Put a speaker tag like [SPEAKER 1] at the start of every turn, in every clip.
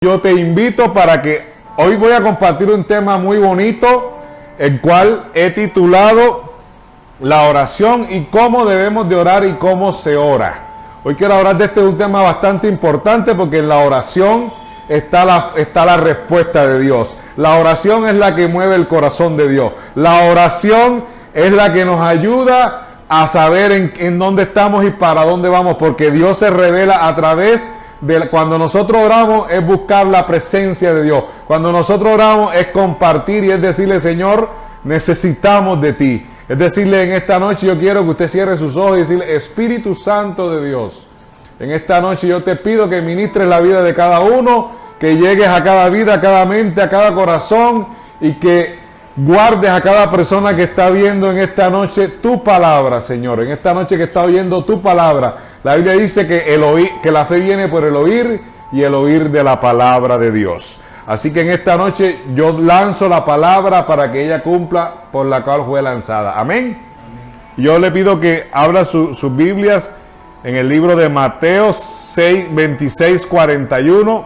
[SPEAKER 1] Yo te invito para que hoy voy a compartir un tema muy bonito, el cual he titulado la oración y cómo debemos de orar y cómo se ora. Hoy quiero hablar de un tema bastante importante porque en la oración está la respuesta de Dios. La oración es la que mueve el corazón de Dios. La oración es la que nos ayuda a saber en dónde estamos y para dónde vamos, porque Dios se revela a través cuando nosotros oramos es buscar la presencia de Dios. Cuando nosotros oramos es compartir y es decirle: Señor, necesitamos de ti. Es decirle en esta noche: yo quiero que usted cierre sus ojos y decirle: Espíritu Santo de Dios, en esta noche yo te pido que ministres la vida de cada uno, que llegues a cada vida, a cada mente, a cada corazón, y que guardes a cada persona que está viendo en esta noche tu palabra, Señor. En esta noche que está oyendo tu palabra. La Biblia dice que la fe viene por el oír y el oír de la palabra de Dios. Así que en esta noche yo lanzo la palabra para que ella cumpla por la cual fue lanzada. Amén. Yo le pido que abra sus Biblias en el libro de Mateo 26, 41.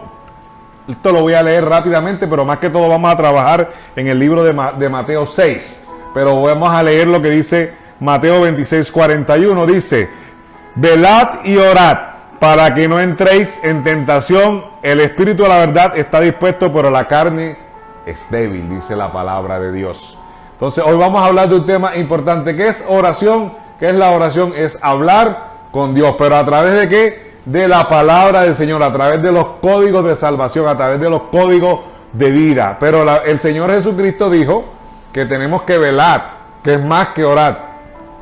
[SPEAKER 1] Esto lo voy a leer rápidamente, pero más que todo vamos a trabajar en el libro de Mateo 6. Pero vamos a leer lo que dice Mateo 26, 41. Dice: velad y orad para que no entréis en tentación. El espíritu de la verdad está dispuesto, pero la carne es débil, dice la palabra de Dios. Entonces hoy vamos a hablar de un tema importante. ¿Qué es oración? ¿Qué es la oración? Es hablar con Dios. ¿Pero a través de qué? De la palabra del Señor, a través de los códigos de salvación, a través de los códigos de vida. Pero el Señor Jesucristo dijo que tenemos que velar, que es más que orar,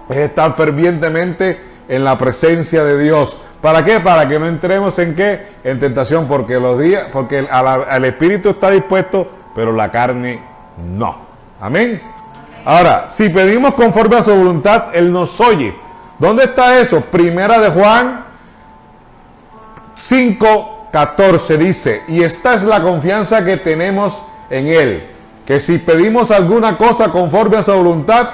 [SPEAKER 1] es estar fervientemente en la presencia de Dios. ¿Para qué? Para que no entremos en qué, en tentación, porque el espíritu está dispuesto, pero la carne no. Amén. Ahora, si pedimos conforme a su voluntad, Él nos oye. ¿Dónde está eso? Primera de Juan 5:14 dice: y esta es la confianza que tenemos en Él, que si pedimos alguna cosa conforme a su voluntad,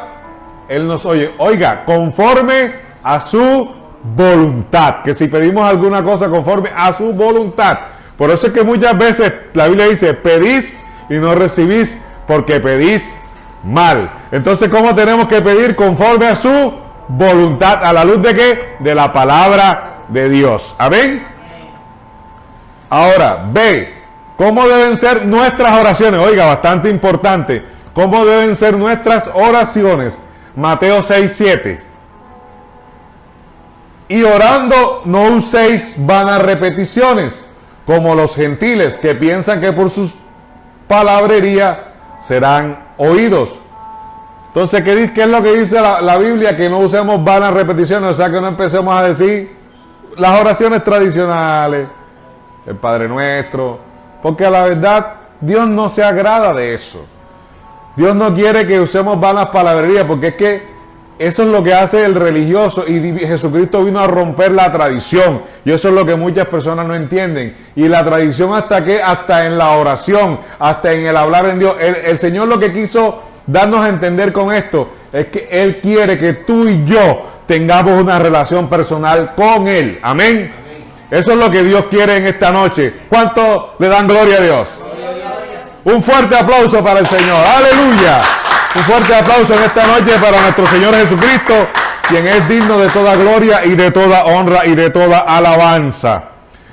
[SPEAKER 1] Él nos oye. Oiga, conforme a su voluntad, que si pedimos alguna cosa conforme a su voluntad. Por eso es que muchas veces la Biblia dice: pedís y no recibís porque pedís mal. Entonces, ¿cómo tenemos que pedir? Conforme a su voluntad, a la luz de ¿qué? De la palabra de Dios. Amén. Ahora, ve, ¿cómo deben ser nuestras oraciones? Oiga, bastante importante. ¿Cómo deben ser nuestras oraciones? Mateo 6:7. Y orando no uséis vanas repeticiones, como los gentiles, que piensan que por sus palabrería serán oídos. Entonces, ¿qué es lo que dice la Biblia? Que no usemos vanas repeticiones, o sea, que no empecemos a decir las oraciones tradicionales, el Padre Nuestro, porque a la verdad Dios no se agrada de eso. Dios no quiere que usemos vanas palabrerías, porque es que eso es lo que hace el religioso, y Jesucristo vino a romper la tradición, y eso es lo que muchas personas no entienden. Y la tradición, ¿hasta qué? Hasta en la oración, hasta en el hablar en Dios. El Señor lo que quiso darnos a entender con esto es que Él quiere que tú y yo tengamos una relación personal con Él. Amén. Eso es lo que Dios quiere en esta noche. ¿Cuánto le dan gloria a Dios? Un fuerte aplauso para el Señor. ¡Aleluya! Un fuerte aplauso en esta noche para nuestro Señor Jesucristo, quien es digno de toda gloria y de toda honra y de toda alabanza.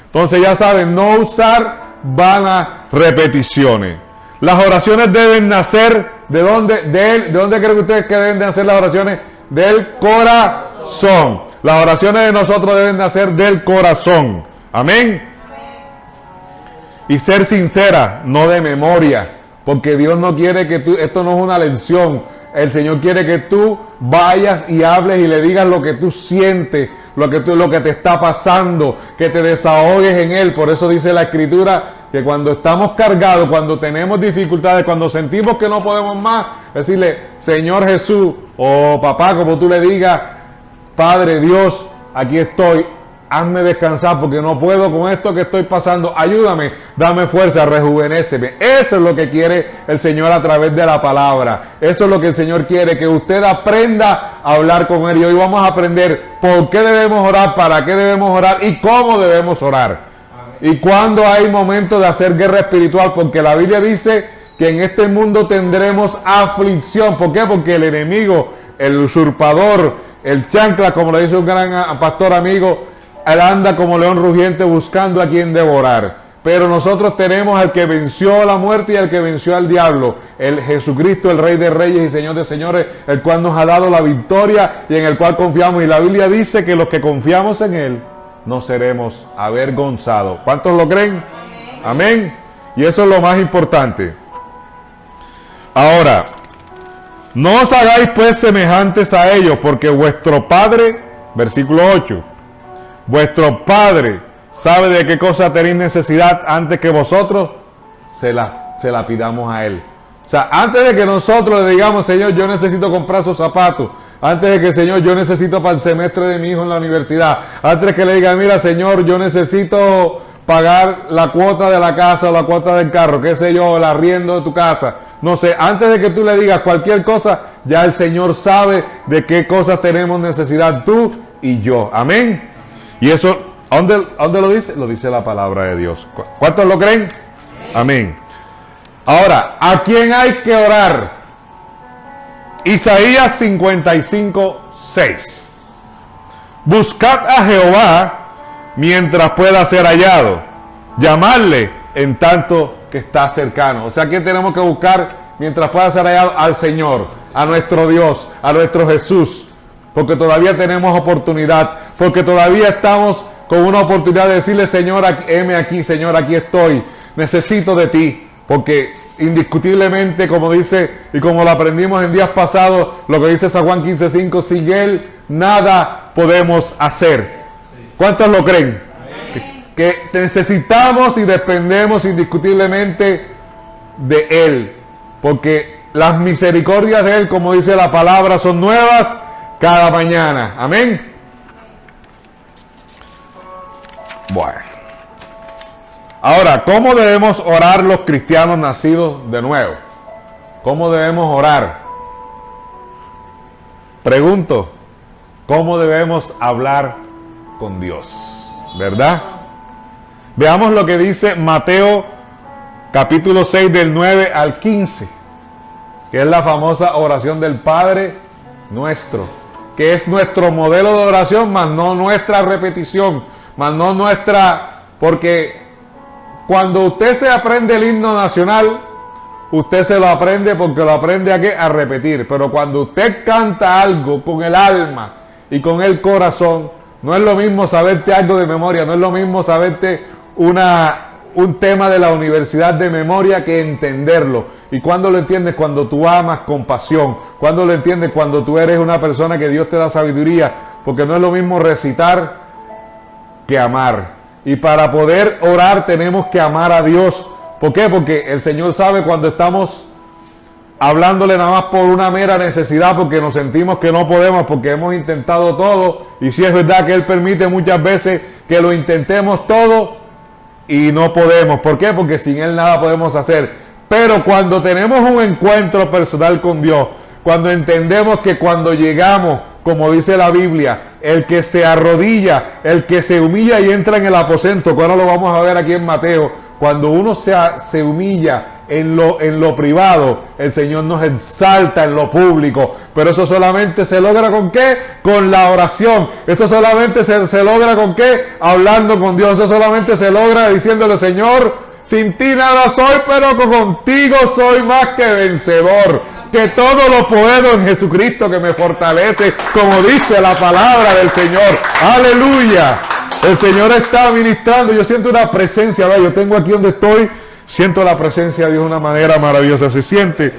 [SPEAKER 1] Entonces ya saben, no usar vanas repeticiones. Las oraciones deben nacer, ¿de dónde? ¿De dónde creen ustedes que deben de nacer las oraciones? Del corazón. Las oraciones de nosotros deben nacer del corazón. Amén. Y ser sincera, no de memoria. Porque Dios no quiere que esto no es una lección. El Señor quiere que tú vayas y hables y le digas lo que tú sientes, lo que te está pasando, que te desahogues en Él. Por eso dice la Escritura que cuando estamos cargados, cuando tenemos dificultades, cuando sentimos que no podemos más, decirle: Señor Jesús, o papá, como tú le digas, Padre Dios, aquí estoy. Hazme descansar porque no puedo con esto que estoy pasando. Ayúdame, dame fuerza, rejuvenéceme. Eso es lo que quiere el Señor a través de la palabra. Eso es lo que el Señor quiere, que usted aprenda a hablar con Él. Y hoy vamos a aprender por qué debemos orar, para qué debemos orar y cómo debemos orar. Y cuando hay momentos de hacer guerra espiritual, porque la Biblia dice que en este mundo tendremos aflicción. ¿Por qué? Porque el enemigo, el usurpador, el chancla, como le dice un gran pastor amigo, él anda como león rugiente buscando a quien devorar. Pero nosotros tenemos al que venció la muerte y al que venció al diablo, el Jesucristo, el Rey de Reyes y Señor de Señores, el cual nos ha dado la victoria y en el cual confiamos. Y la Biblia dice que los que confiamos en Él no seremos avergonzados. ¿Cuántos lo creen? Amén. Y eso es lo más importante. Ahora, no os hagáis pues semejantes a ellos, porque vuestro Padre, versículo 8, vuestro Padre sabe de qué cosa tenéis necesidad antes que vosotros se la pidamos a Él. O sea, antes de que nosotros le digamos, Señor, yo necesito comprar esos zapatos, antes de que, Señor, yo necesito para el semestre de mi hijo en la universidad, antes de que le diga, mira, Señor, yo necesito pagar la cuota de la casa o la cuota del carro, qué sé yo, el arriendo de tu casa, no sé, antes de que tú le digas cualquier cosa, ya el Señor sabe de qué cosas tenemos necesidad tú y yo. Amén. Y eso, ¿dónde lo dice? Lo dice la palabra de Dios. ¿Cuántos lo creen? Amén. Ahora, ¿a quién hay que orar? Isaías 55:6. Buscad a Jehová mientras pueda ser hallado. Llamadle en tanto que está cercano. O sea, ¿quién tenemos que buscar mientras pueda ser hallado? Al Señor, a nuestro Dios, a nuestro Jesús. Porque todavía tenemos oportunidad. Porque todavía estamos con una oportunidad de decirle, Señor, heme aquí, Señor, aquí estoy. Necesito de ti. Porque indiscutiblemente, como dice y como lo aprendimos en días pasados, lo que dice San Juan 15:5, sin Él nada podemos hacer. ¿Cuántos lo creen? Que necesitamos y dependemos indiscutiblemente de Él. Porque las misericordias de Él, como dice la palabra, son nuevas cada mañana. Amén. Bueno. Ahora, ¿cómo debemos orar los cristianos nacidos de nuevo? ¿Cómo debemos orar? Pregunto, ¿cómo debemos hablar con Dios? ¿Verdad? Veamos lo que dice Mateo capítulo 6 del 9 al 15, que es la famosa oración del Padre Nuestro, que es nuestro modelo de oración, más no nuestra repetición, más no nuestra, porque cuando usted se aprende el himno nacional, usted se lo aprende porque lo aprende a repetir. Pero cuando usted canta algo con el alma y con el corazón, no es lo mismo saberte algo de memoria, no es lo mismo saberte un tema de la universidad de memoria que entenderlo. ¿Y cuándo lo entiendes? Cuando tú amas con pasión. ¿Cuándo lo entiendes? Cuando tú eres una persona que Dios te da sabiduría. Porque no es lo mismo recitar que amar. Y para poder orar tenemos que amar a Dios. ¿Por qué? Porque el Señor sabe cuando estamos hablándole nada más por una mera necesidad, porque nos sentimos que no podemos, porque hemos intentado todo. Y sí es verdad que Él permite muchas veces que lo intentemos todo y no podemos. ¿Por qué? Porque sin Él nada podemos hacer. Pero cuando tenemos un encuentro personal con Dios, cuando entendemos que cuando llegamos, como dice la Biblia, el que se arrodilla, el que se humilla y entra en el aposento, que ahora lo vamos a ver aquí en Mateo, cuando uno se humilla en lo privado, el Señor nos exalta en lo público. Pero eso solamente se logra ¿con qué? Con la oración. Eso solamente se logra ¿con qué? Hablando con Dios. Eso solamente se logra diciéndole, Señor, sin ti nada soy, pero contigo soy más que vencedor. Que todo lo puedo en Jesucristo que me fortalece, como dice la palabra del Señor. ¡Aleluya! El Señor está ministrando. Yo siento una presencia. Yo tengo aquí donde estoy, siento la presencia de Dios de una manera maravillosa. Se siente.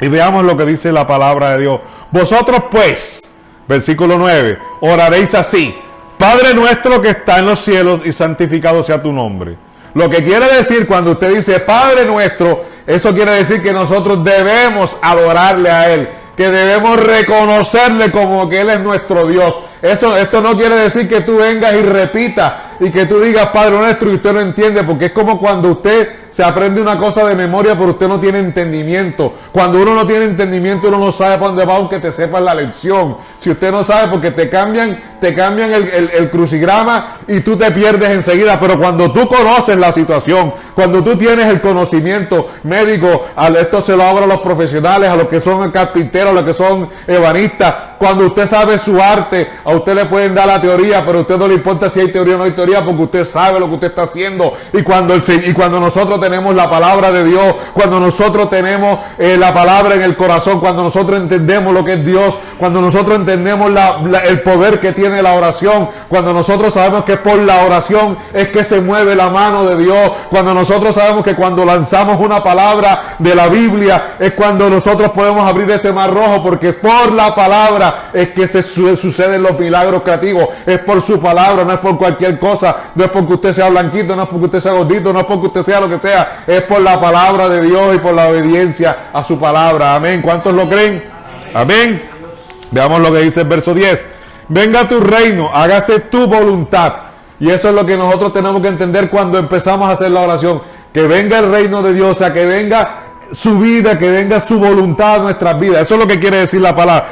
[SPEAKER 1] Y veamos lo que dice la palabra de Dios. Vosotros pues, versículo 9, oraréis así: Padre nuestro que está en los cielos, y santificado sea tu nombre. Lo que quiere decir cuando usted dice Padre nuestro, eso quiere decir que nosotros debemos adorarle a Él, que debemos reconocerle como que Él es nuestro Dios. Esto no quiere decir que tú vengas y repitas y que tú digas Padre nuestro y usted no entiende, porque es como cuando usted se aprende una cosa de memoria, pero usted no tiene entendimiento. Cuando uno no tiene entendimiento, uno no sabe para dónde va, aunque te sepas la lección. Si usted no sabe, porque te cambian el crucigrama y tú te pierdes enseguida. Pero cuando tú conoces la situación, cuando tú tienes el conocimiento médico, esto se lo hablo a los profesionales, a los que son carpinteros, a los que son ebanistas. Cuando usted sabe su arte, a usted le pueden dar la teoría, pero a usted no le importa si hay teoría o no hay teoría, porque usted sabe lo que usted está haciendo. Y cuando nosotros tenemos la palabra de Dios, cuando nosotros tenemos la palabra en el corazón, cuando nosotros entendemos lo que es Dios, cuando nosotros entendemos el poder que tiene la oración, cuando nosotros sabemos que por la oración es que se mueve la mano de Dios, cuando nosotros sabemos que cuando lanzamos una palabra de la Biblia es cuando nosotros podemos abrir ese mar rojo, porque por la palabra es que suceden los milagros creativos. Es por su palabra, no es por cualquier cosa, no es porque usted sea blanquito, no es porque usted sea gordito, no es porque usted sea lo que sea, es por la palabra de Dios y por la obediencia a su palabra. Amén. ¿Cuántos lo creen? Amén. Veamos lo que dice el verso 10. Venga tu reino, hágase tu voluntad. Y eso es lo que nosotros tenemos que entender cuando empezamos a hacer la oración. Que venga el reino de Dios, o sea, que venga su vida, que venga su voluntad a nuestras vidas. Eso es lo que quiere decir la palabra.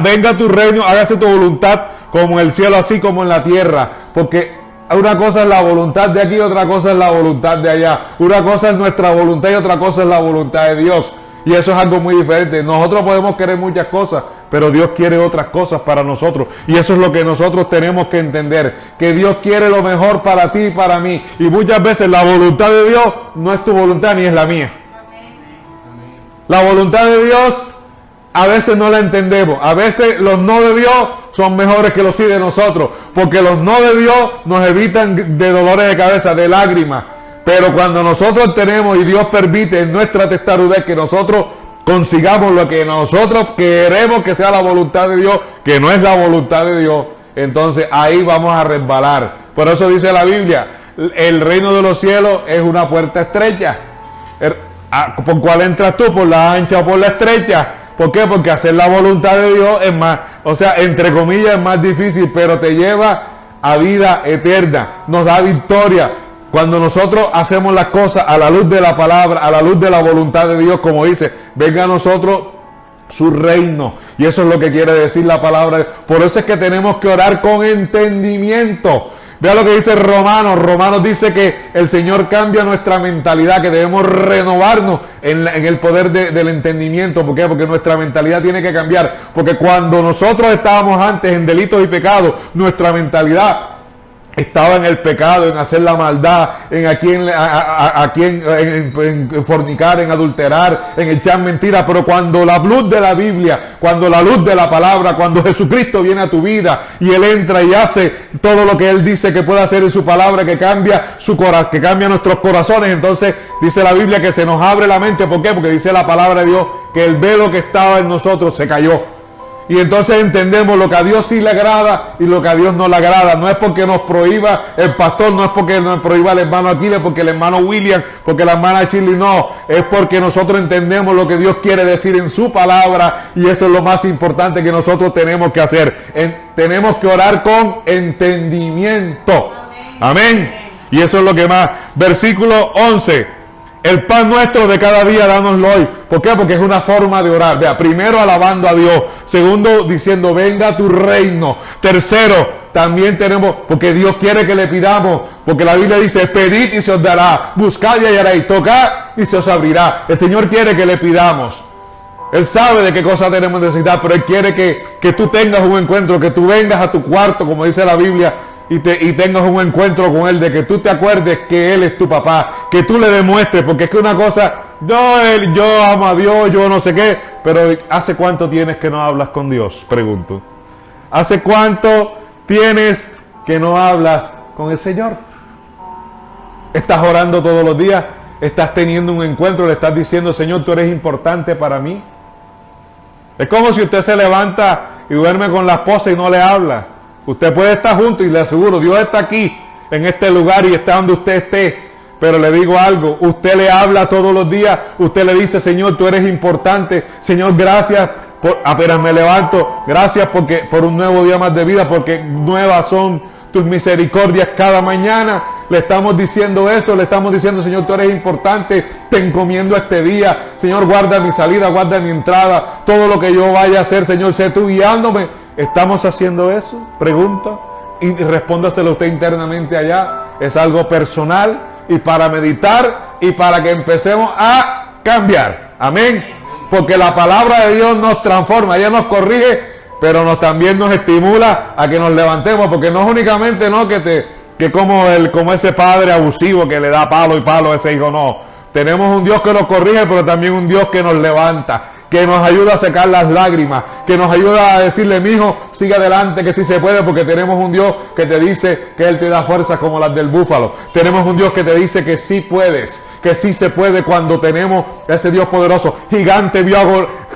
[SPEAKER 1] Venga tu reino, hágase tu voluntad como en el cielo, así como en la tierra. Porque una cosa es la voluntad de aquí, otra cosa es la voluntad de allá. Una cosa es nuestra voluntad y otra cosa es la voluntad de Dios. Y eso es algo muy diferente. Nosotros podemos querer muchas cosas, pero Dios quiere otras cosas para nosotros. Y eso es lo que nosotros tenemos que entender. Que Dios quiere lo mejor para ti y para mí. Y muchas veces la voluntad de Dios no es tu voluntad ni es la mía. La voluntad de Dios a veces no la entendemos. A veces los no de Dios son mejores que los sí de nosotros. Porque los no de Dios nos evitan de dolores de cabeza, de lágrimas. Pero cuando nosotros tenemos y Dios permite en nuestra testarudez que nosotros consigamos lo que nosotros queremos que sea la voluntad de Dios, que no es la voluntad de Dios, entonces ahí vamos a resbalar. Por eso dice la Biblia, el reino de los cielos es una puerta estrecha. ¿Por cuál entras tú? ¿Por la ancha o por la estrecha? ¿Por qué? Porque hacer la voluntad de Dios es más, o sea, entre comillas es más difícil, pero te lleva a vida eterna, nos da victoria. Cuando nosotros hacemos las cosas a la luz de la palabra, a la luz de la voluntad de Dios, como dice, venga a nosotros su reino. Y eso es lo que quiere decir la palabra. Por eso es que tenemos que orar con entendimiento. Vea lo que dice Romanos. Romanos dice que el Señor cambia nuestra mentalidad, que debemos renovarnos en el poder del entendimiento. ¿Por qué? Porque nuestra mentalidad tiene que cambiar. Porque cuando nosotros estábamos antes en delitos y pecados, nuestra mentalidad estaba en el pecado, en hacer la maldad, en fornicar, en adulterar, en echar mentiras. Pero cuando la luz de la Biblia, cuando la luz de la palabra, cuando Jesucristo viene a tu vida y Él entra y hace todo lo que Él dice que puede hacer en su palabra, que cambia que cambia nuestros corazones, entonces dice la Biblia que se nos abre la mente. ¿Por qué? Porque dice la palabra de Dios que el velo que estaba en nosotros se cayó. Y entonces entendemos lo que a Dios sí le agrada y lo que a Dios no le agrada. No es porque nos prohíba el pastor, no es porque nos prohíba el hermano Aquiles, porque el hermano William, porque la hermana Shirley, no. Es porque nosotros entendemos lo que Dios quiere decir en su palabra, y eso es lo más importante que nosotros tenemos que hacer. Tenemos que orar con entendimiento. Amén. Y eso es lo que más. Versículo 11. El pan nuestro de cada día, dánoslo hoy. ¿Por qué? Porque es una forma de orar. Vea, primero alabando a Dios. Segundo, diciendo, venga tu reino. Tercero, también tenemos, porque Dios quiere que le pidamos. Porque la Biblia dice, pedid y se os dará. Buscad y hallaréis. Tocad y se os abrirá. El Señor quiere que le pidamos. Él sabe de qué cosas tenemos necesidad, pero Él quiere que tú tengas un encuentro, que tú vengas a tu cuarto, como dice la Biblia, y tengas un encuentro con Él, de que tú te acuerdes que Él es tu papá, que tú le demuestres, porque es que una cosa, yo amo a Dios, yo no sé qué, pero ¿hace cuánto tienes que no hablas con Dios? Pregunto. ¿Hace cuánto tienes que no hablas con el Señor? ¿Estás orando todos los días? ¿Estás teniendo un encuentro? ¿Le estás diciendo, Señor, tú eres importante para mí? Es como si usted se levanta y duerme con la esposa y no le habla. Usted puede estar junto y le aseguro, Dios está aquí, en este lugar, y está donde usted esté. Pero le digo algo, usted le habla todos los días, usted le dice, Señor, tú eres importante. Señor, gracias, apenas me levanto, gracias por un nuevo día más de vida, porque nuevas son tus misericordias cada mañana. le estamos diciendo eso, le estamos diciendo, Señor, tú eres importante, te encomiendo este día, Señor, guarda mi salida, guarda mi entrada, todo lo que yo vaya a hacer, Señor, sé tú guiándome. ¿Estamos haciendo eso? Pregunta. Y respóndaselo usted internamente allá. Es algo personal y para meditar y para que empecemos a cambiar. Amén. Porque la palabra de Dios nos transforma, ella nos corrige, pero también nos estimula a que nos levantemos, porque no es únicamente como ese padre abusivo que le da palo y palo a ese hijo, no. Tenemos un Dios que nos corrige, pero también un Dios que nos levanta, que nos ayuda a secar las lágrimas, que nos ayuda a decirle, mijo, sigue adelante, que sí se puede, porque tenemos un Dios que te dice que Él te da fuerzas como las del búfalo. Tenemos un Dios que te dice que sí puedes, que sí se puede cuando tenemos ese Dios poderoso.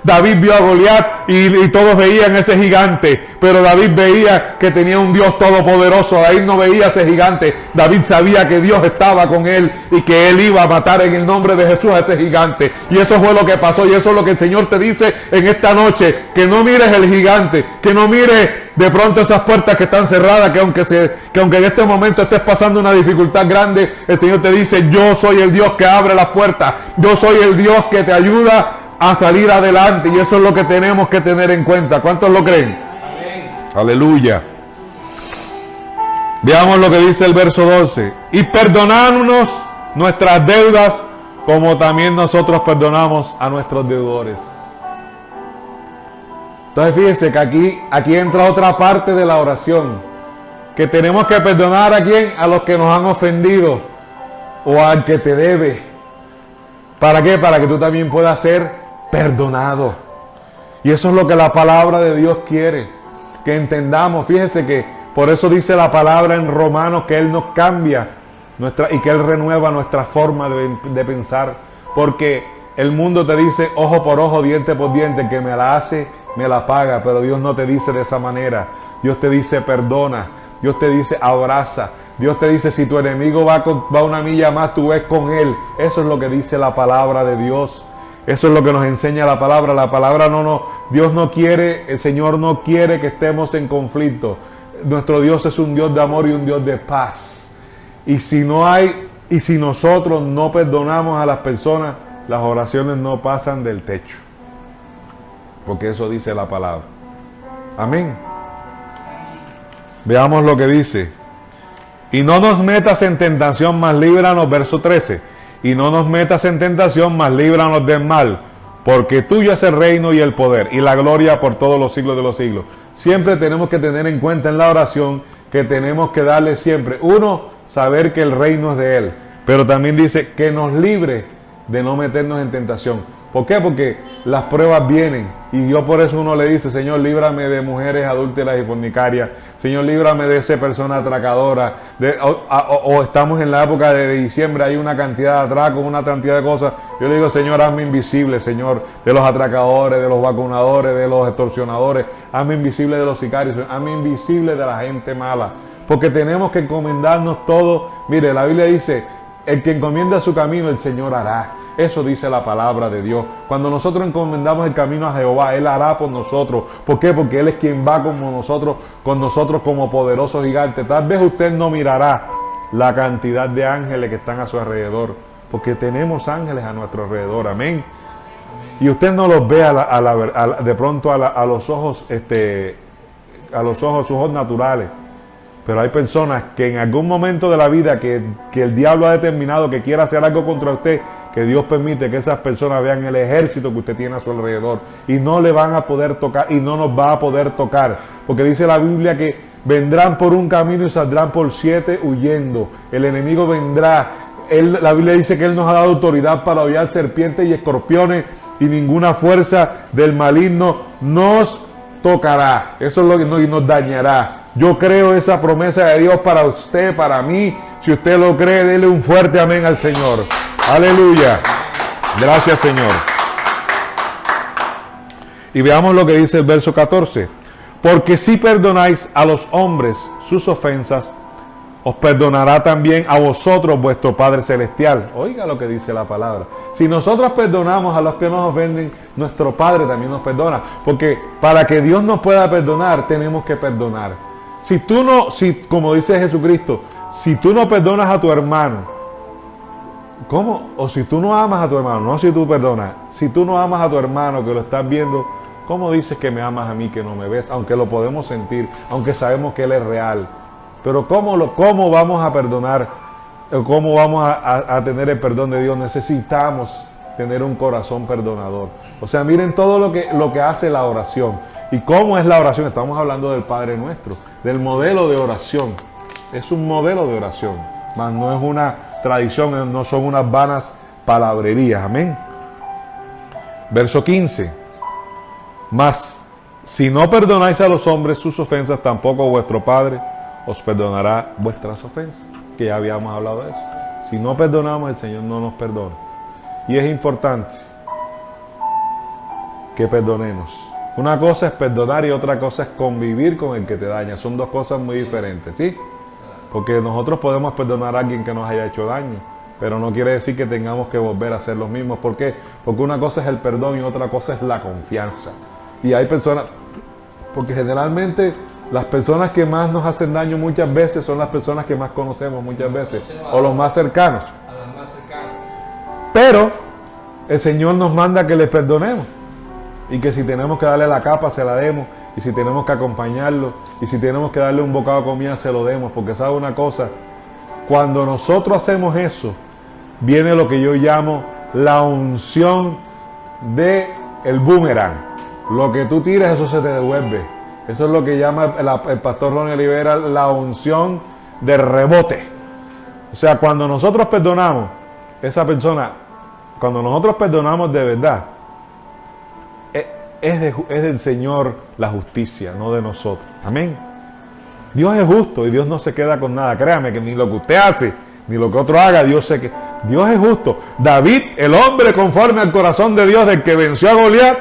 [SPEAKER 1] David vio a Goliat y todos veían ese gigante, pero David veía que tenía un Dios todopoderoso. David no veía ese gigante. David sabía que Dios estaba con él y que él iba a matar en el nombre de Jesús a ese gigante. Y eso fue lo que pasó, y eso es lo que el Señor te dice en esta noche, que no mires el gigante, que no mires de pronto esas puertas que están cerradas, que aunque en este momento estés pasando una dificultad grande, el Señor te dice, yo soy el Dios que abre las puertas, yo soy el Dios que te ayuda a salir adelante, y eso es lo que tenemos que tener en cuenta. ¿Cuántos lo creen? Amén. Aleluya. Veamos lo que dice el verso 12. Y perdonadnos nuestras deudas, como también nosotros perdonamos a nuestros deudores. Entonces fíjense que aquí entra otra parte de la oración, que tenemos que perdonar a quién, a los que nos han ofendido o al que te debe. ¿Para qué? Para que tú también puedas ser perdonado. Y eso es lo que la palabra de Dios quiere, que entendamos. Fíjense que por eso dice la palabra en Romanos que Él nos cambia y que Él renueva nuestra forma de pensar, porque el mundo te dice ojo por ojo, diente por diente, que me la hace, me la paga, pero Dios no te dice de esa manera. Dios te dice perdona, Dios te dice abraza, Dios te dice si tu enemigo va una milla más, tú ves con él. Eso es lo que dice la palabra de Dios. Eso es lo que nos enseña la palabra. La palabra Dios no quiere, el Señor no quiere que estemos en conflicto. Nuestro Dios es un Dios de amor y un Dios de paz. Y si nosotros no perdonamos a las personas, las oraciones no pasan del techo. Porque eso dice la palabra. Amén. Veamos lo que dice. Y no nos metas en tentación, mas líbranos, verso 13. Y no nos metas en tentación, mas líbranos del mal, porque tuyo es el reino y el poder y la gloria por todos los siglos de los siglos. Siempre tenemos que tener en cuenta en la oración que tenemos que darle siempre, saber que el reino es de Él, pero también dice que nos libre de no meternos en tentación. ¿Por qué? Porque las pruebas vienen y Dios por eso uno le dice, Señor, líbrame de mujeres adúlteras y fornicarias, Señor, líbrame de esa persona atracadora, o estamos en la época de diciembre, hay una cantidad de atracos, una cantidad de cosas. Yo le digo, Señor, hazme invisible, Señor, de los atracadores, de los vacunadores, de los extorsionadores, hazme invisible de los sicarios, hazme invisible de la gente mala, porque tenemos que encomendarnos todo. Mire, la Biblia dice, el que encomienda su camino, el Señor hará. Eso dice la palabra de Dios. Cuando nosotros encomendamos el camino a Jehová, Él hará por nosotros. ¿Por qué? Porque Él es quien va con nosotros como poderoso gigante. Tal vez usted no mirará la cantidad de ángeles que están a su alrededor, porque tenemos ángeles a nuestro alrededor. Amén. Y usted no los ve de pronto a los ojos, sus ojos naturales. Pero hay personas que en algún momento de la vida que el diablo ha determinado que quiera hacer algo contra usted, que Dios permite que esas personas vean el ejército que usted tiene a su alrededor y no le van a poder tocar y no nos va a poder tocar. Porque dice la Biblia que vendrán por un camino y saldrán por 7 huyendo. El enemigo vendrá. La Biblia dice que Él nos ha dado autoridad para hollar serpientes y escorpiones y ninguna fuerza del maligno nos tocará. Eso es lo que nos dañará. Yo creo esa promesa de Dios para usted, para mí. Si usted lo cree, dele un fuerte amén al Señor. Aleluya. Gracias, Señor. Y veamos lo que dice el verso 14. Porque si perdonáis a los hombres sus ofensas, os perdonará también a vosotros vuestro Padre Celestial. Oiga lo que dice la palabra. Si nosotros perdonamos a los que nos ofenden, nuestro Padre también nos perdona. Porque para que Dios nos pueda perdonar, tenemos que perdonar. Si como dice Jesucristo, Si tú no perdonas a tu hermano, ¿cómo? O si tú no amas a tu hermano, no si tú perdonas, si tú no amas a tu hermano que lo estás viendo, ¿cómo dices que me amas a mí que no me ves? Aunque lo podemos sentir, aunque sabemos que Él es real. Pero ¿cómo vamos a perdonar? ¿Cómo vamos a tener el perdón de Dios? Necesitamos tener un corazón perdonador. O sea, miren todo lo que hace la oración. ¿Y cómo es la oración? Estamos hablando del Padre Nuestro, del modelo de oración. Es un modelo de oración, mas no es una tradición, no son unas vanas palabrerías. Amén. Verso 15. Mas si no perdonáis a los hombres sus ofensas, tampoco vuestro Padre os perdonará vuestras ofensas. Que ya habíamos hablado de eso. Si no perdonamos, el Señor no nos perdona. Y es importante que perdonemos. Una cosa es perdonar y otra cosa es convivir con el que te daña. Son dos cosas muy diferentes, ¿sí? Porque nosotros podemos perdonar a alguien que nos haya hecho daño, pero no quiere decir que tengamos que volver a hacer los mismos. ¿Por qué? Porque una cosa es el perdón y otra cosa es la confianza. Y hay personas, porque generalmente las personas que más nos hacen daño muchas veces son las personas que más conocemos muchas veces, o los más cercanos. Pero el Señor nos manda que le perdonemos y que si tenemos que darle la capa se la demos, y si tenemos que acompañarlo, y si tenemos que darle un bocado de comida se lo demos, porque sabe una cosa, cuando nosotros hacemos eso, viene lo que yo llamo la unción de el boomerang. Lo que tú tires, eso se te devuelve. Eso es lo que llama el pastor Ronnie Olivera la unción de rebote. O sea, cuando nosotros perdonamos, esa persona, cuando nosotros perdonamos de verdad, es del Señor la justicia, no de nosotros. Amén. Dios es justo y Dios no se queda con nada. Créame que ni lo que usted hace, ni lo que otro haga, Dios es justo. David, el hombre conforme al corazón de Dios, del que venció a Goliat,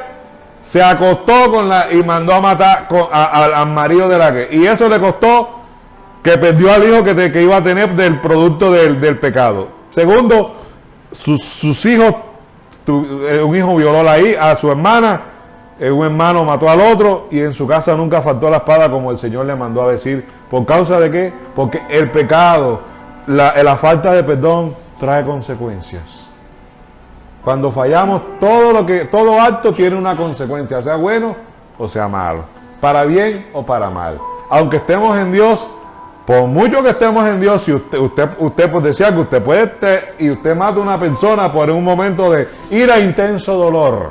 [SPEAKER 1] se acostó y mandó a matar al marido de la que. Y eso le costó que perdió al hijo que iba a tener del producto del pecado. Segundo, sus hijos, un hijo violó a su hermana, un hermano mató al otro, y en su casa nunca faltó la espada, como el Señor le mandó a decir. ¿Por causa de qué? Porque el pecado, la falta de perdón trae consecuencias. Cuando fallamos, todo acto tiene una consecuencia, sea bueno o sea malo, para bien o para mal. Aunque estemos en Dios, por mucho que estemos en Dios, si usted pues decía que usted puede y usted mata a una persona por un momento de ira, intenso dolor,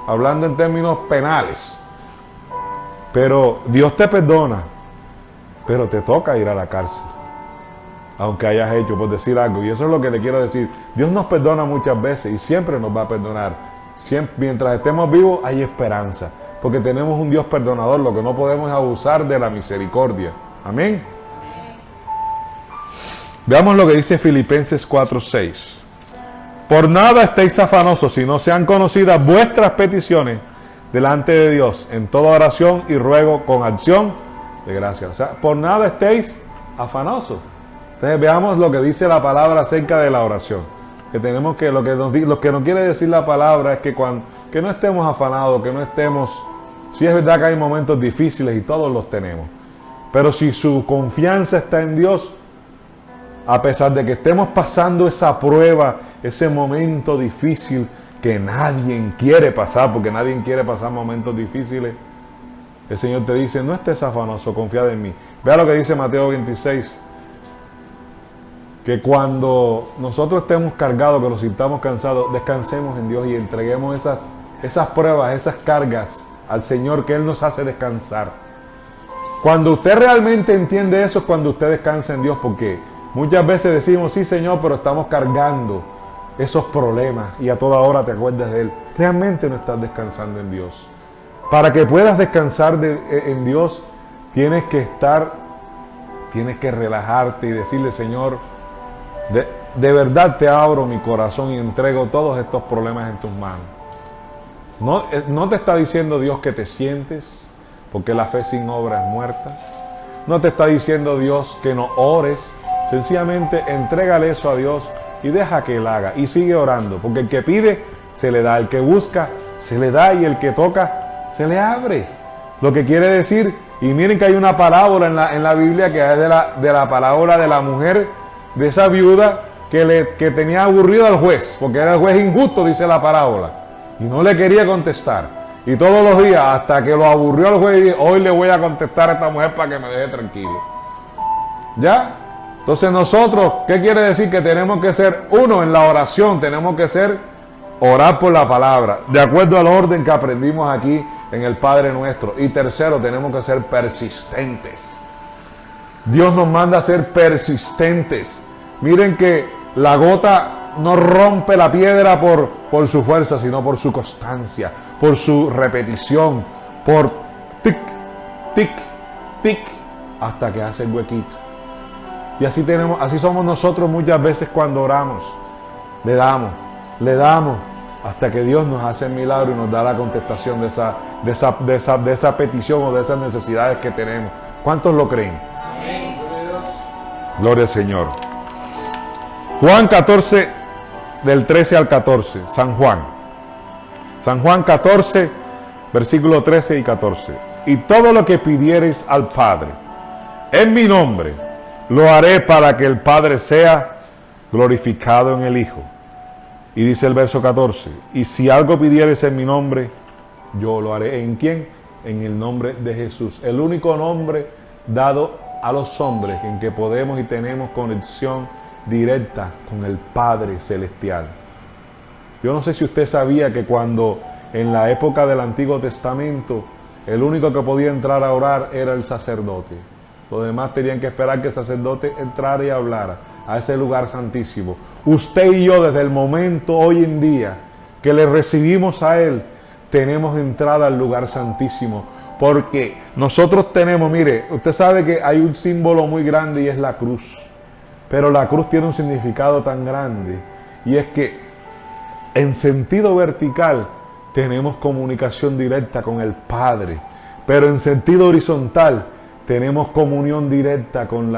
[SPEAKER 1] hablando en términos penales, pero Dios te perdona, pero te toca ir a la cárcel, aunque hayas hecho, por decir algo. Y eso es lo que le quiero decir. Dios nos perdona muchas veces y siempre nos va a perdonar. Siempre, mientras estemos vivos hay esperanza, porque tenemos un Dios perdonador. Lo que no podemos es abusar de la misericordia. Amén. Veamos lo que dice Filipenses 4:6. Por nada estéis afanosos, sino sean conocidas vuestras peticiones delante de Dios en toda oración y ruego con acción de gracias. O sea, por nada estéis afanosos. Entonces veamos lo que dice la palabra acerca de la oración. Que tenemos que, lo que nos quiere decir la palabra es que que no estemos afanados, que no estemos. Sí es verdad que hay momentos difíciles y todos los tenemos. Pero si su confianza está en Dios, a pesar de que estemos pasando esa prueba, ese momento difícil que nadie quiere pasar, porque nadie quiere pasar momentos difíciles, el Señor te dice, no estés afanoso, confía en mí. Vea lo que dice Mateo 26. Que cuando nosotros estemos cargados, que nos sintamos cansados, descansemos en Dios y entreguemos esas pruebas, esas cargas al Señor, que Él nos hace descansar. Cuando usted realmente entiende eso es cuando usted descansa en Dios, porque muchas veces decimos, sí Señor, pero estamos cargando esos problemas y a toda hora te acuerdas de Él. Realmente no estás descansando en Dios. Para que puedas descansar en Dios, tienes que relajarte y decirle, Señor, de verdad te abro mi corazón y entrego todos estos problemas en tus manos. No te está diciendo Dios que te sientes, porque la fe sin obra es muerta. No te está diciendo Dios que no ores. Sencillamente entrégale eso a Dios y deja que Él haga. Y sigue orando, porque el que pide, se le da. El que busca, se le da. Y el que toca, se le abre. Lo que quiere decir Y miren que hay una parábola en la Biblia que es de la parábola de la mujer, de esa viuda que tenía aburrido al juez, porque era el juez injusto, dice la parábola, y no le quería contestar. Y todos los días, hasta que lo aburrió al juez, y dijo, hoy le voy a contestar a esta mujer para que me deje tranquilo. ¿Ya? Entonces nosotros, ¿qué quiere decir? Que tenemos que ser uno en la oración, tenemos que ser orar por la palabra, de acuerdo al orden que aprendimos aquí en el Padre Nuestro. Y tercero, tenemos que ser persistentes. Dios nos manda a ser persistentes. Miren que la gota no rompe la piedra por su fuerza, sino por su constancia, por su repetición, por tic, tic, tic, hasta que hace el huequito. Y así somos nosotros muchas veces cuando oramos. Le damos, hasta que Dios nos hace el milagro y nos da la contestación de esa petición o de esas necesidades que tenemos. ¿Cuántos lo creen? Amén. Gloria al Señor. Juan 14, del 13 al 14, San Juan. San Juan 14, versículo 13 y 14. Y todo lo que pidiereis al Padre, en mi nombre, lo haré para que el Padre sea glorificado en el Hijo. Y dice el verso 14, y si algo pidiereis en mi nombre, yo lo haré. ¿En quién? En el nombre de Jesús. El único nombre dado a los hombres en que podemos y tenemos conexión directa con el Padre Celestial. Yo no sé si usted sabía que cuando en la época del Antiguo Testamento el único que podía entrar a orar era el sacerdote. Los demás tenían que esperar que el sacerdote entrara y hablara a ese lugar santísimo. Usted y yo, desde el momento hoy en día que le recibimos a Él, tenemos entrada al lugar santísimo. Porque nosotros tenemos, mire, usted sabe que hay un símbolo muy grande y es la cruz. Pero la cruz tiene un significado tan grande, y es que en sentido vertical tenemos comunicación directa con el Padre, pero en sentido horizontal tenemos comunión directa con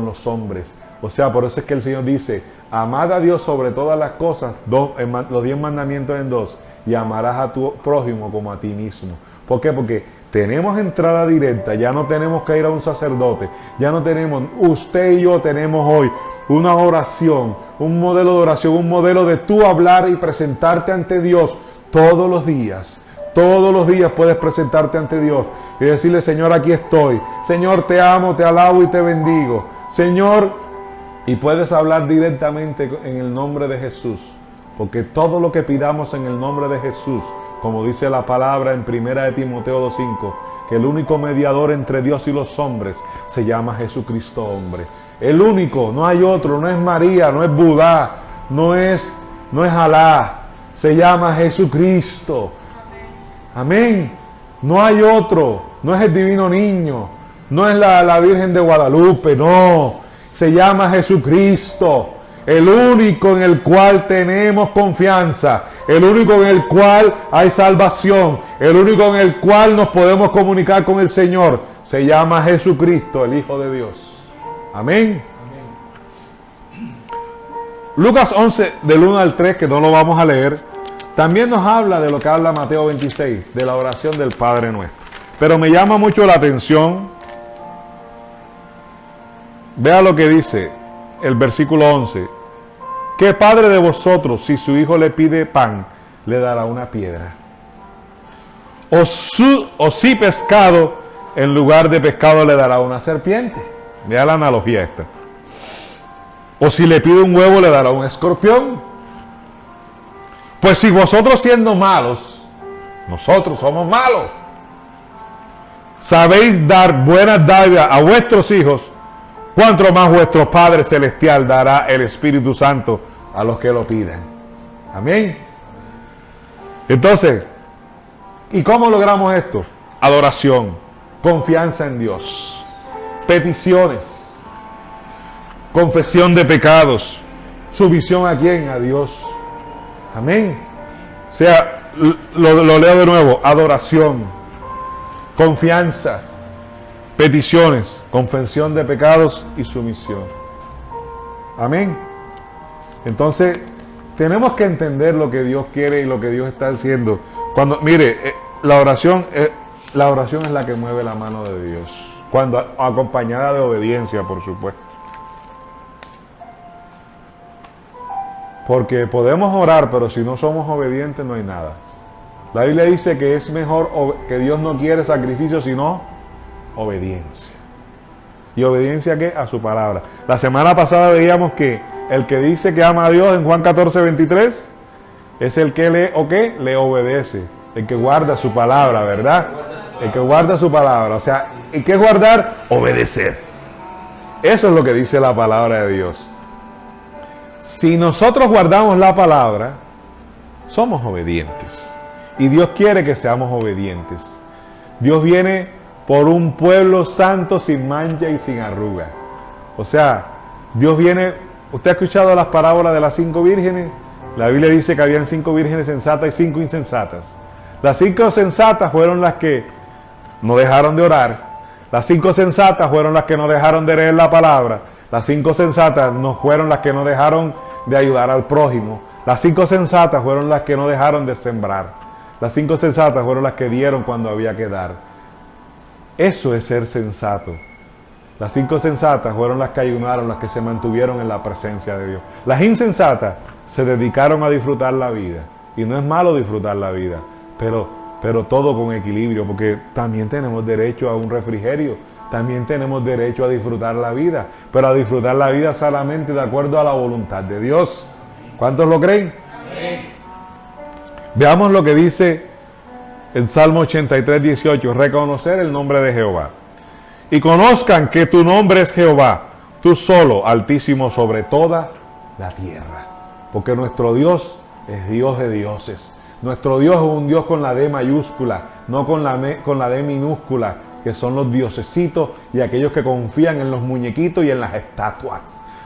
[SPEAKER 1] los hombres. O sea, por eso es que el Señor dice, amad a Dios sobre todas las cosas, los 10 mandamientos en 2, y amarás a tu prójimo como a ti mismo. ¿Por qué? Porque tenemos entrada directa, ya no tenemos que ir a un sacerdote, ya no tenemos, usted y yo tenemos hoy una oración, un modelo de oración, un modelo de tú hablar y presentarte ante Dios todos los días. Todos los días puedes presentarte ante Dios y decirle, Señor, aquí estoy. Señor, te amo, te alabo y te bendigo. Señor, y puedes hablar directamente en el nombre de Jesús, porque todo lo que pidamos en el nombre de Jesús, como dice la palabra en 1 Timoteo 2:5, que el único mediador entre Dios y los hombres se llama Jesucristo hombre. El único, no hay otro, no es María, no es Budá, no es Alá, se llama Jesucristo. Amén. No hay otro, no es el divino niño, no es la Virgen de Guadalupe, no, se llama Jesucristo. El único en el cual tenemos confianza, el único en el cual hay salvación, el único en el cual nos podemos comunicar con el Señor, se llama Jesucristo, el Hijo de Dios. Amén. Amén. Lucas 11, del 1 al 3, que no lo vamos a leer, también nos habla de lo que habla Mateo 26, de la oración del Padre Nuestro. Pero me llama mucho la atención, vea lo que dice el versículo 11. ¿Qué padre de vosotros, si su hijo le pide pan, le dará una piedra? O si pescado, en lugar de pescado le dará una serpiente. Vea la analogía esta. O si le pide un huevo, le dará un escorpión. Pues si vosotros siendo malos, nosotros somos malos, sabéis dar buenas dádivas a vuestros hijos, cuánto más vuestro Padre Celestial dará el Espíritu Santo a los que lo pidan. Amén. Entonces, ¿y cómo logramos esto? Adoración, confianza en Dios, peticiones, confesión de pecados, sumisión a quién, a Dios. Amén. O sea, lo leo de nuevo, adoración, confianza, peticiones, confesión de pecados y sumisión. Amén. Entonces, tenemos que entender lo que Dios quiere y lo que Dios está haciendo. Cuando, mire, la oración La oración es la que mueve la mano de Dios, cuando acompañada de obediencia, por supuesto. Porque podemos orar, pero si no somos obedientes no hay nada. La Biblia dice que es mejor, que Dios no quiere sacrificio, sino obediencia. ¿Y obediencia qué? A su palabra. La semana pasada veíamos que el que dice que ama a Dios en Juan 14:23 es el que le obedece, el que guarda su palabra, ¿verdad? El que guarda su palabra. O sea, ¿y qué es guardar? Obedecer. Eso es lo que dice la palabra de Dios. Si nosotros guardamos la palabra, somos obedientes. Y Dios quiere que seamos obedientes. Dios viene por un pueblo santo, sin mancha y sin arruga. O sea, Dios viene... ¿Usted ha escuchado las parábolas de las 5 vírgenes? La Biblia dice que habían 5 vírgenes sensatas y 5 insensatas. Las 5 sensatas fueron las que no dejaron de orar. Las 5 sensatas fueron las que no dejaron de leer la palabra. Las 5 sensatas no fueron las que no dejaron de ayudar al prójimo. Las 5 sensatas fueron las que no dejaron de sembrar. Las 5 sensatas fueron las que dieron cuando había que dar. Eso es ser sensato. Las 5 sensatas fueron las que ayunaron, las que se mantuvieron en la presencia de Dios. Las insensatas se dedicaron a disfrutar la vida. Y no es malo disfrutar la vida, pero todo con equilibrio, porque también tenemos derecho a un refrigerio, también tenemos derecho a disfrutar la vida, pero a disfrutar la vida solamente de acuerdo a la voluntad de Dios. ¿Cuántos lo creen? Amén. Veamos lo que dice el Salmo 83:18, reconocer el nombre de Jehová. Y conozcan que tu nombre es Jehová, tú solo, Altísimo sobre toda la tierra. Porque nuestro Dios es Dios de dioses. Nuestro Dios es un Dios con la D mayúscula, no con la D minúscula, que son los diosesitos y aquellos que confían en los muñequitos y en las estatuas.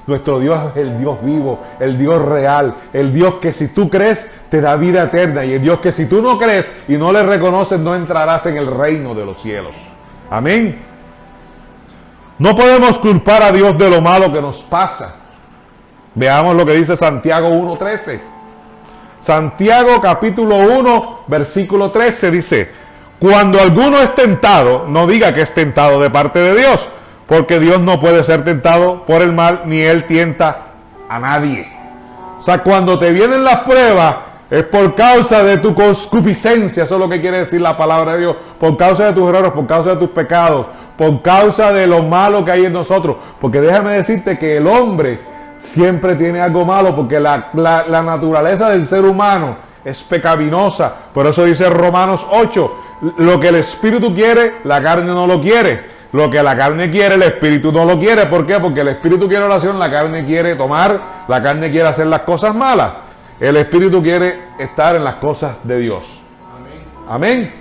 [SPEAKER 1] Nuestro Dios es el Dios vivo, el Dios real, el Dios que si tú crees te da vida eterna, y el Dios que si tú no crees y no le reconoces no entrarás en el reino de los cielos. Amén. No podemos culpar a Dios de lo malo que nos pasa. Veamos lo que dice Santiago 1:13. Santiago capítulo 1 versículo 13 dice: cuando alguno es tentado, no diga que es tentado de parte de Dios, porque Dios no puede ser tentado por el mal, ni Él tienta a nadie. O sea, cuando te vienen las pruebas, es por causa de tu concupiscencia. Eso es lo que quiere decir la palabra de Dios. Por causa de tus errores, por causa de tus pecados, por causa de lo malo que hay en nosotros. Porque déjame decirte que el hombre siempre tiene algo malo, porque la naturaleza del ser humano es pecaminosa. Por eso dice Romanos 8, lo que el espíritu quiere, la carne no lo quiere. Lo que la carne quiere, el espíritu no lo quiere. ¿Por qué? Porque el espíritu quiere oración, la carne quiere tomar, la carne quiere hacer las cosas malas. El espíritu quiere estar en las cosas de Dios. Amén. Amén.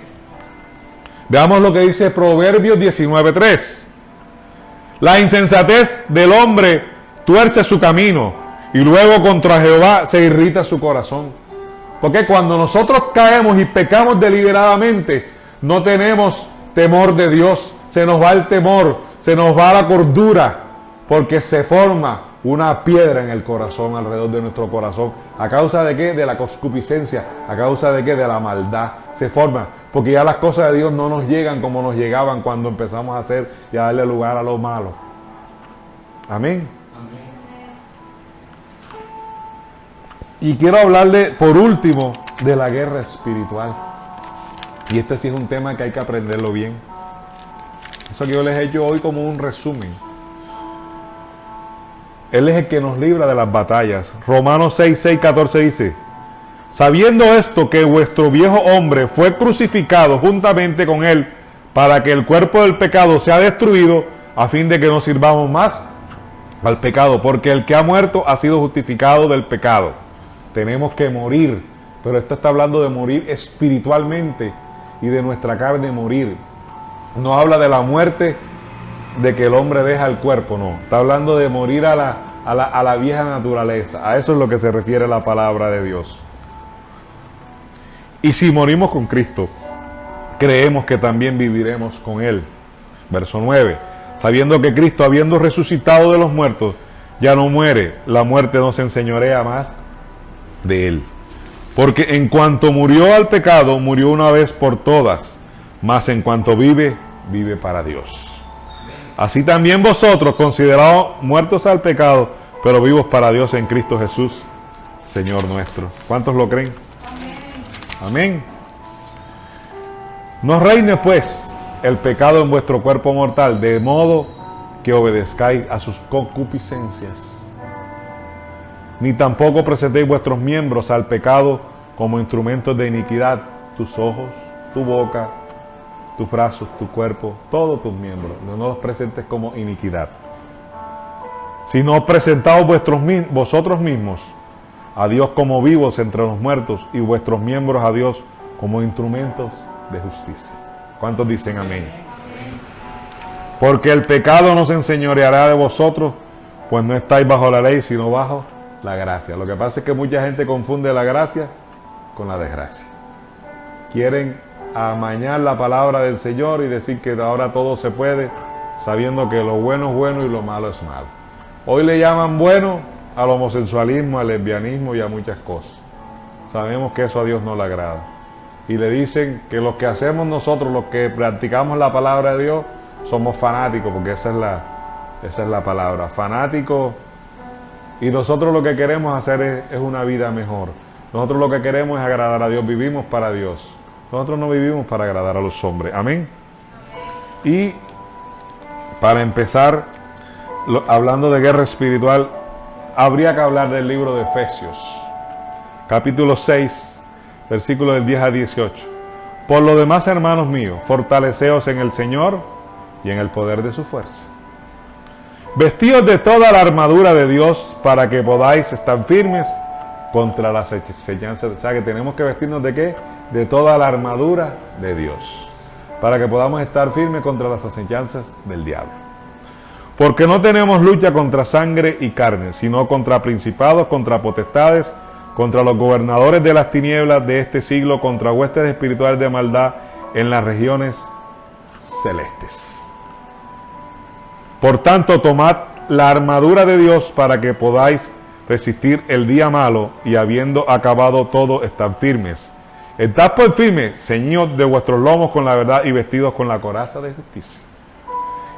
[SPEAKER 1] Veamos lo que dice Proverbios 19:3. La insensatez del hombre tuerce su camino, y luego contra Jehová se irrita su corazón. Porque cuando nosotros caemos y pecamos deliberadamente, no tenemos temor de Dios. Se nos va el temor, se nos va la cordura, porque se forma una piedra en el corazón, alrededor de nuestro corazón. ¿A causa de qué? De la concupiscencia. ¿A causa de qué? De la maldad. Se forma, porque ya las cosas de Dios no nos llegan como nos llegaban cuando empezamos a hacer y a darle lugar a lo malo. Amén. Y quiero hablarle por último de la guerra espiritual. Y este sí es un tema que hay que aprenderlo bien. Eso que yo les he hecho hoy como un resumen. Él es el que nos libra de las batallas. Romanos 6:14 dice: sabiendo esto, que vuestro viejo hombre fue crucificado juntamente con él, para que el cuerpo del pecado sea destruido, a fin de que no sirvamos más al pecado, porque el que ha muerto ha sido justificado del pecado. Tenemos que morir, pero esto está hablando de morir espiritualmente y de nuestra carne morir. No habla de la muerte de que el hombre deja el cuerpo, no. Está hablando de morir a la vieja naturaleza. A eso es lo que se refiere la palabra de Dios. Y si morimos con Cristo, creemos que también viviremos con Él. Verso 9. Sabiendo que Cristo, habiendo resucitado de los muertos, ya no muere, la muerte no se enseñorea más de Él. Porque en cuanto murió al pecado, murió una vez por todas, mas en cuanto vive, vive para Dios. Así también vosotros, considerados muertos al pecado, pero vivos para Dios en Cristo Jesús, Señor nuestro. ¿Cuántos lo creen? Amén. No reine pues el pecado en vuestro cuerpo mortal, de modo que obedezcáis a sus concupiscencias. Ni tampoco presentéis vuestros miembros al pecado como instrumentos de iniquidad, tus ojos, tu boca, tus brazos, tu cuerpo, todos tus miembros. No los presentes como iniquidad, sino presentaos vosotros mismos a Dios como vivos entre los muertos y vuestros miembros a Dios como instrumentos de justicia. ¿Cuántos dicen amén? Porque el pecado no se enseñoreará de vosotros, pues no estáis bajo la ley, sino bajo la gracia. Lo que pasa es que mucha gente confunde la gracia con la desgracia. Quieren amañar la palabra del Señor y decir que ahora todo se puede, sabiendo que lo bueno es bueno y lo malo es malo. Hoy le llaman bueno al homosexualismo, al lesbianismo y a muchas cosas. Sabemos que eso a Dios no le agrada. Y le dicen que lo que hacemos nosotros, los que practicamos la palabra de Dios, somos fanáticos, porque esa es la palabra, fanáticos. Y nosotros lo que queremos hacer es una vida mejor. Nosotros lo que queremos es agradar a Dios, vivimos para Dios. Nosotros no vivimos para agradar a los hombres. Amén. Y para empezar, hablando de guerra espiritual, habría que hablar del libro de Efesios, capítulo 6, versículos del 10 a 18. Por lo demás, hermanos míos, fortaleceos en el Señor y en el poder de su fuerza. Vestíos de toda la armadura de Dios para que podáis estar firmes contra las acechanzas. O sea, que tenemos que vestirnos ¿de qué? De toda la armadura de Dios, para que podamos estar firmes contra las acechanzas del diablo. Porque no tenemos lucha contra sangre y carne, sino contra principados, contra potestades, contra los gobernadores de las tinieblas de este siglo, contra huestes espirituales de maldad en las regiones celestes. Por tanto, tomad la armadura de Dios para que podáis resistir el día malo y habiendo acabado todo, estad firmes. Estad pues firmes, ceñidos de vuestros lomos con la verdad y vestidos con la coraza de justicia.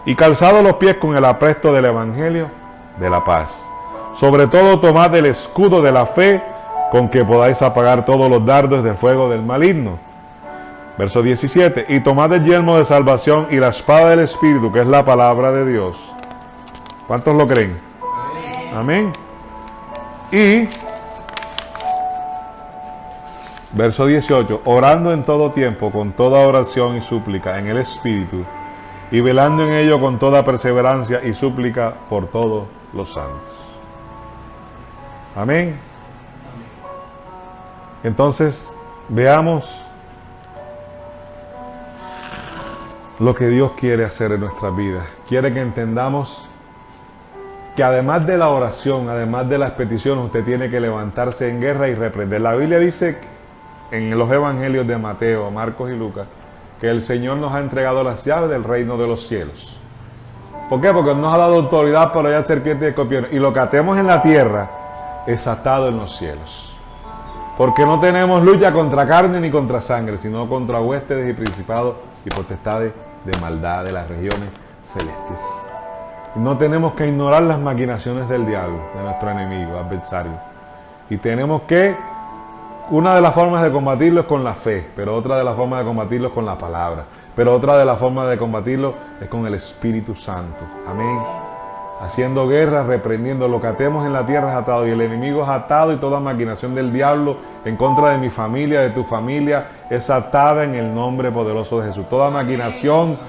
[SPEAKER 1] Y calzados los pies con el apresto del evangelio de la paz. Sobre todo tomad el escudo de la fe con que podáis apagar todos los dardos de fuego del maligno. Verso 17. Y tomad el yelmo de salvación y la espada del Espíritu, que es la palabra de Dios. ¿Cuántos lo creen? Amén. Y verso 18. Orando en todo tiempo, con toda oración y súplica en el Espíritu, y velando en ello con toda perseverancia y súplica por todos los santos. Amén. Entonces, veamos lo que Dios quiere hacer en nuestras vidas. Quiere que entendamos que además de la oración, además de las peticiones, usted tiene que levantarse en guerra y reprender. La Biblia dice en los evangelios de Mateo, Marcos y Lucas, que el Señor nos ha entregado las llaves del reino de los cielos. ¿Por qué? Porque nos ha dado autoridad para hallar serpientes y escorpiones. Y lo que atemos en la tierra es atado en los cielos. Porque no tenemos lucha contra carne ni contra sangre, sino contra huestes y principados y potestades de maldad de las regiones celestes. Y no tenemos que ignorar las maquinaciones del diablo, de nuestro enemigo, adversario. Y tenemos que, una de las formas de combatirlo es con la fe, pero otra de las formas de combatirlo es con la palabra. Pero otra de las formas de combatirlo es con el Espíritu Santo. Amén. Haciendo guerra, reprendiendo lo que atemos en la tierra es atado y el enemigo es atado y toda maquinación del diablo en contra de mi familia, de tu familia, es atada en el nombre poderoso de Jesús. Toda maquinación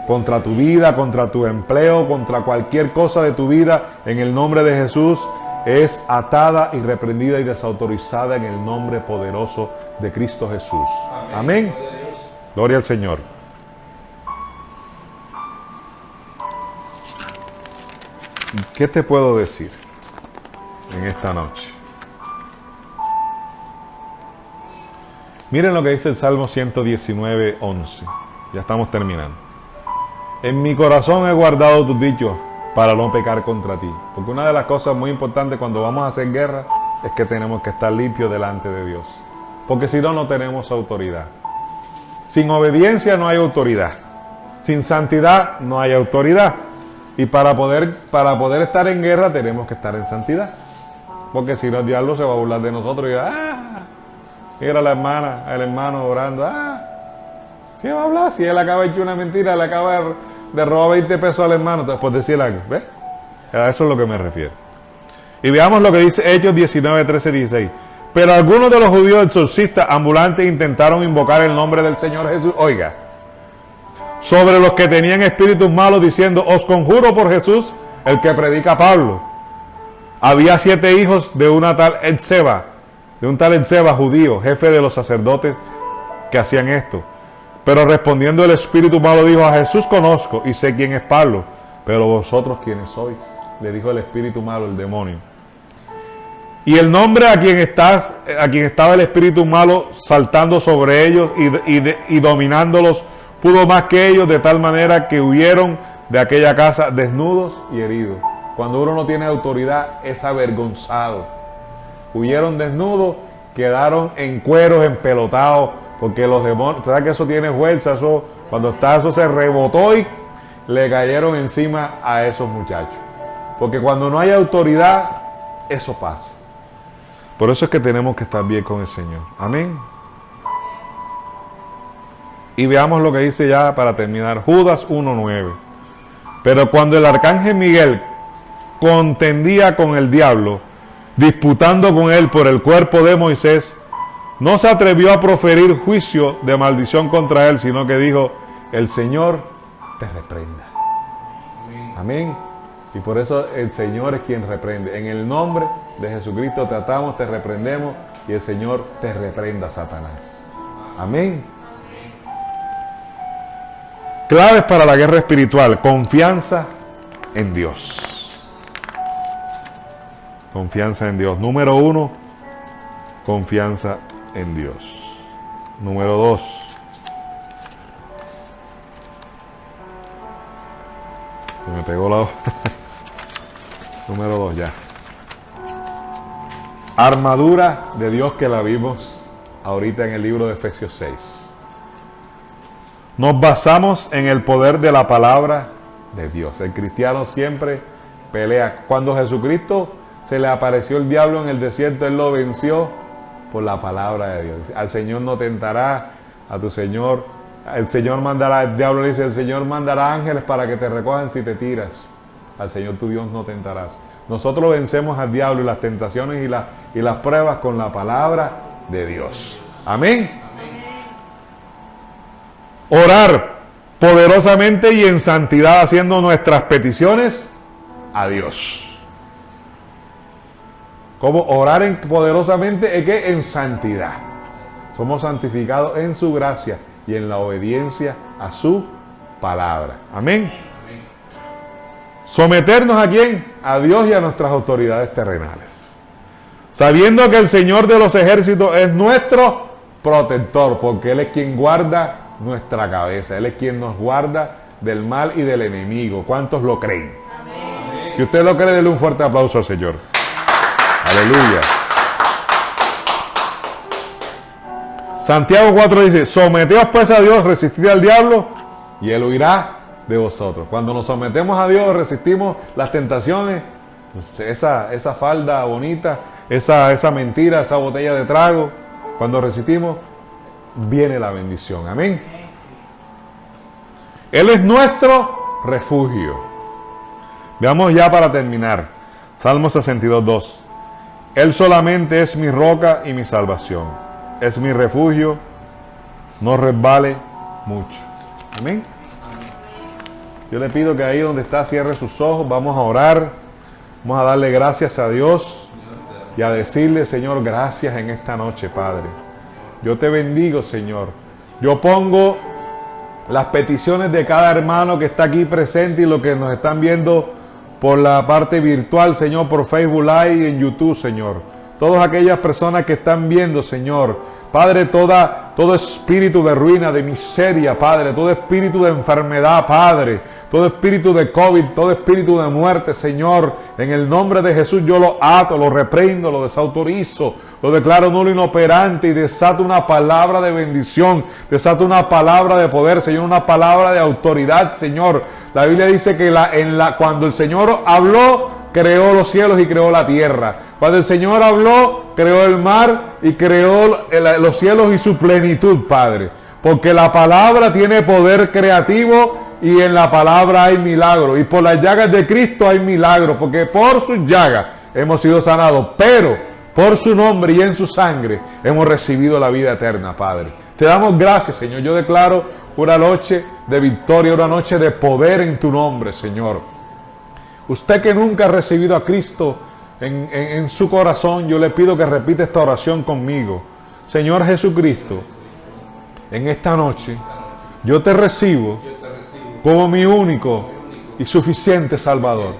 [SPEAKER 1] contra tu vida, contra tu empleo, contra cualquier cosa de tu vida, en el nombre de Jesús, es atada y reprendida y desautorizada en el nombre poderoso de Cristo Jesús. Amén. Gloria al Señor. ¿Qué te puedo decir en esta noche? Miren lo que dice el Salmo 119, 11. Ya estamos terminando. En mi corazón he guardado tus dichos para no pecar contra ti. Porque una de las cosas muy importantes cuando vamos a hacer guerra es que tenemos que estar limpios delante de Dios. Porque si no, no tenemos autoridad. Sin obediencia no hay autoridad. Sin santidad no hay autoridad. Y para poder estar en guerra tenemos que estar en santidad. Porque si no, el diablo se va a burlar de nosotros y dirá, mira la hermana, el hermano orando, sí va a hablar, si él acaba de echar una mentira, le acaba de robar 20 pesos al hermano, después decirle algo, ¿ves? A eso es lo que me refiero. Y veamos lo que dice Hechos 19, 13, 16. Pero algunos de los judíos exorcistas ambulantes intentaron invocar el nombre del Señor Jesús, oiga, sobre los que tenían espíritus malos, diciendo, os conjuro por Jesús, el que predica Pablo. Había 7 hijos de un tal Etseba, judío, jefe de los sacerdotes que hacían esto. Pero respondiendo el espíritu malo dijo, a Jesús conozco y sé quién es Pablo, pero vosotros quiénes sois, le dijo el espíritu malo, el demonio. Y el nombre a quien estaba el espíritu malo saltando sobre ellos y dominándolos, pudo más que ellos, de tal manera que huyeron de aquella casa desnudos y heridos. Cuando uno no tiene autoridad es avergonzado. Huyeron desnudos, quedaron en cueros, empelotados, porque los demonios, ¿sabes que eso tiene fuerza? Cuando eso se rebotó y le cayeron encima a esos muchachos. Porque cuando no hay autoridad, eso pasa. Por eso es que tenemos que estar bien con el Señor. Amén. Y veamos lo que dice ya para terminar. Judas 1:9. Pero cuando el arcángel Miguel contendía con el diablo, disputando con él por el cuerpo de Moisés, no se atrevió a proferir juicio de maldición contra él, sino que dijo, el Señor te reprenda. Amén. Y por eso el Señor es quien reprende. En el nombre de Jesucristo te atamos, te reprendemos y el Señor te reprenda, Satanás. Amén. Claves para la guerra espiritual. Confianza en Dios. Confianza en Dios. Número 1, confianza en Dios. Número 2, me pegó la hoja. Número 2 ya. Armadura de Dios, que la vimos ahorita en el libro de Efesios 6. Nos basamos en el poder de la palabra de Dios. El cristiano siempre pelea. Cuando Jesucristo se le apareció el diablo en el desierto, él lo venció por la palabra de Dios. Al Señor no tentará, a tu Señor, el Señor mandará, el diablo dice, el Señor mandará ángeles para que te recojan si te tiras. Al Señor tu Dios no tentarás. Nosotros vencemos al diablo y las tentaciones y las pruebas con la palabra de Dios. Amén. Orar poderosamente y en santidad, haciendo nuestras peticiones a Dios. ¿Cómo orar poderosamente? Es que en santidad. Somos santificados en su gracia y en la obediencia a su palabra. Amén. Someternos ¿a quién? A Dios y a nuestras autoridades terrenales. Sabiendo que el Señor de los ejércitos es nuestro protector, porque Él es quien guarda nuestra cabeza. Él es quien nos guarda del mal y del enemigo. ¿Cuántos lo creen? Amén. Si usted lo cree, déle un fuerte aplauso al Señor. Aleluya. Santiago 4 dice, someteos pues a Dios, resistid al diablo y Él huirá de vosotros. Cuando nos sometemos a Dios, resistimos las tentaciones, esa falda bonita, esa mentira, esa botella de trago. Cuando resistimos, viene la bendición. Amén. Él es nuestro refugio. Veamos ya para terminar. Salmo 62:2. Él solamente es mi roca y mi salvación. Es mi refugio. No resbale mucho. Amén. Yo le pido que ahí donde está cierre sus ojos. Vamos a orar. Vamos a darle gracias a Dios y a decirle, Señor, gracias en esta noche, Padre. Yo te bendigo, Señor. Yo pongo las peticiones de cada hermano que está aquí presente y los que nos están viendo por la parte virtual, Señor, por Facebook Live y en YouTube, Señor. Todas aquellas personas que están viendo, Señor, Padre, todo espíritu de ruina, de miseria, Padre, todo espíritu de enfermedad, Padre, todo espíritu de COVID, todo espíritu de muerte, Señor, en el nombre de Jesús yo lo ato, lo reprendo, lo desautorizo, lo declaro nulo e inoperante y desato una palabra de bendición, desato una palabra de poder, Señor, una palabra de autoridad, Señor. La Biblia dice que cuando el Señor habló, creó los cielos y creó la tierra. Cuando el Señor habló, creó el mar y creó los cielos y su plenitud, Padre. Porque la palabra tiene poder creativo y en la palabra hay milagro. Y por las llagas de Cristo hay milagro. Porque por sus llagas hemos sido sanados. Pero por su nombre y en su sangre hemos recibido la vida eterna, Padre. Te damos gracias, Señor. Yo declaro una noche de victoria, una noche de poder en tu nombre, Señor. Usted que nunca ha recibido a Cristo en su corazón, yo le pido que repita esta oración conmigo. Señor Jesucristo, en esta noche yo te recibo como mi único y suficiente Salvador.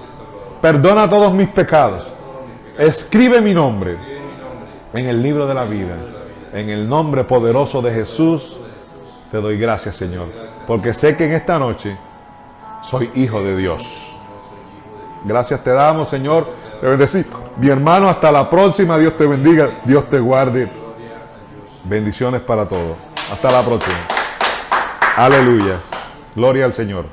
[SPEAKER 1] Perdona todos mis pecados. Escribe mi nombre en el libro de la vida. En el nombre poderoso de Jesús te doy gracias, Señor, porque sé que en esta noche soy hijo de Dios. Gracias te damos, Señor. Te bendecimos. Mi hermano, hasta la próxima. Dios te bendiga. Dios te guarde. Bendiciones para todos. Hasta la próxima. Aleluya. Gloria al Señor.